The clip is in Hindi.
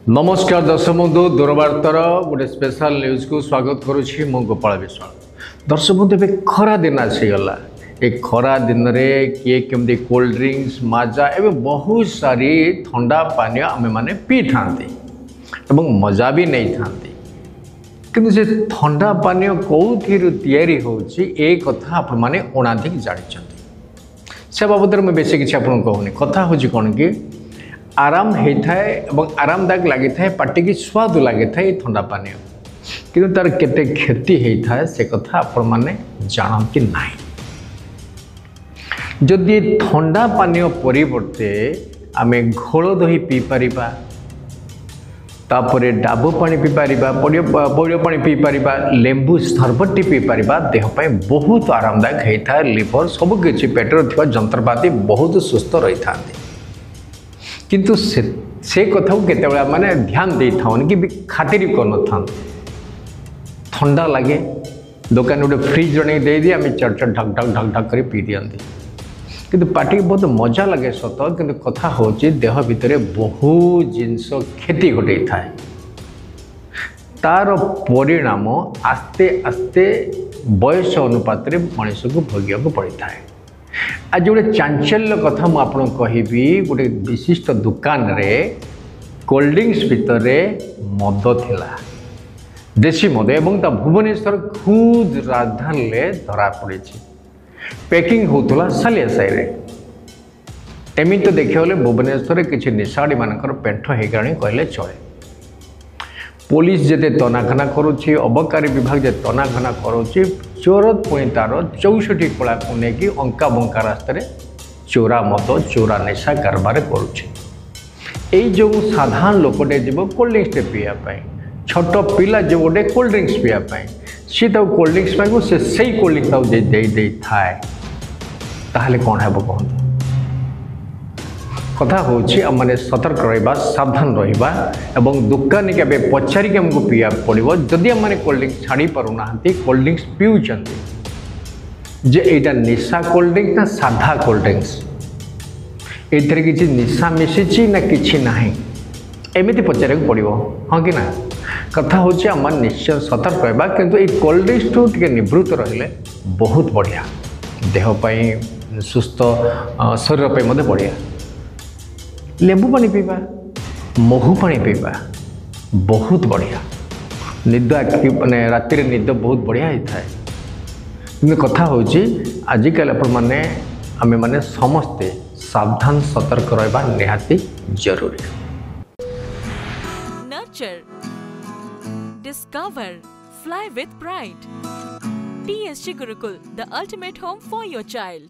नमस्कार दर्शक बंधु दूरवार्तार गोटे स्पेशल न्यूज को स्वागत करुच्ची मु गोपाल विश्वाल। दर्शक बंधु ए खरा दिन आसीगला। ए खरा दिन में किए केमती कोल्ड ड्रिंक्स माजा एवं बहुत सारी ठंडा पानी आमे माने पी था मजा भी नहीं था कि से ठंडा पानी कौन तैयारी होची ए कथा आपण माने अनाधिक जानी से बाबद में बेस किसी आपको कहूनी कथा हूँ कौन कि आराम होता है और आरामदायक लगी था पार्टी की स्वाद लगी था ये ठंडा पानी कि तार केते क्षति होता है से कथा आपण माने जानती ना। जदि ठंडा पानी परिवर्ते आमे घोल दही पी पारिबा तापरे डाबू पानी पी पारिबा पौड़ पानी पी पारिबा लेंबू सरबत पी पारिबा देह पे बहुत आरामदायक होता है। लिवर सबकि पेटर थी जंत्रपाति बहुत सुस्थ रही था किंतु से कथा को केते माने ध्यान दे था कि खातिर कर ठंडा लगे दुकान गोटे फ्रिज जन दे दी आम चट चट ढक ढक ढक ढक कर पी दिखती किंतु पार्टी बहुत मजा लगे सत कि कथा हूँ देह भितर बहुत जिनस क्षति घटे था तार परिणाम आस्ते आस्ते बयस अनुपात मनीष को भोग पड़ता है। आज गोटे चांचल्य कथा मुझे कहबी गोटे विशिष्ट दुकान रे कोल्ड ड्रिंक्स भितर मद थिला देशी मद एवं भुवनेश्वर खुद राजधानी धरा पड़ी पैकिंग होता सालिया साई एमती तो देखिए गले भुवनेश्वर किसी निशाड़ी मानकर पेंठ हो गलानी कहले चले। पुलिस जिते तनाघना करुच्ची अबकारी विभाग जे तनाघना करुच्ची चोर पुणी तार 64 कला को लेकिन अंका बंका रास्तार चोरा मद चोरा निशा कारबार करुच्ची जो साधारण लोकटे जीव कोल्ड ड्रिंक्स पीवाई छोट पिला जो गोटे कोल्ड ड्रिंक्स पीवाई सी कोल्ड ड्रिंक्स पाइब से कोल्ड ड्रिंक्स थाए ताहले कौन है कहूँ कथा हूँ मैंने सतर्क रहा सावधान रहा एवं दुकानी के पचारिक आमको पीवा पड़ो जदि आम कोल्ड ड्रिंक्स छाड़ी पारना कोल्ड ड्रिंक्स पीउं जे एटा निशा कोल्ड ड्रिंक्स ना साधा कोल्ड ड्रिंक्स एथेर किसी निशा मिसी ना कि ना एमती पचार पड़ो हाँ कि ना कथा हूँ आम निश्चय सतर्क रहा किंतु ये कोल्ड ड्रिंक्स ठूँ टे निवृत्त रहिले बहुत बढ़िया देहपाई सुस्थ शरीर पर बढ़िया। लेंबू पानी पीवा महू पानी पीवा बहुत बढ़िया निद माने रातिर निद बहुत बढ़िया होता है कि कथा हूँ आजिकल मैंने आम मैंने समस्ते सावधान सतर्क रहा निहाती जरूरी। Nurture discover fly with pride TSG Gurukul, the ultimate home for your child.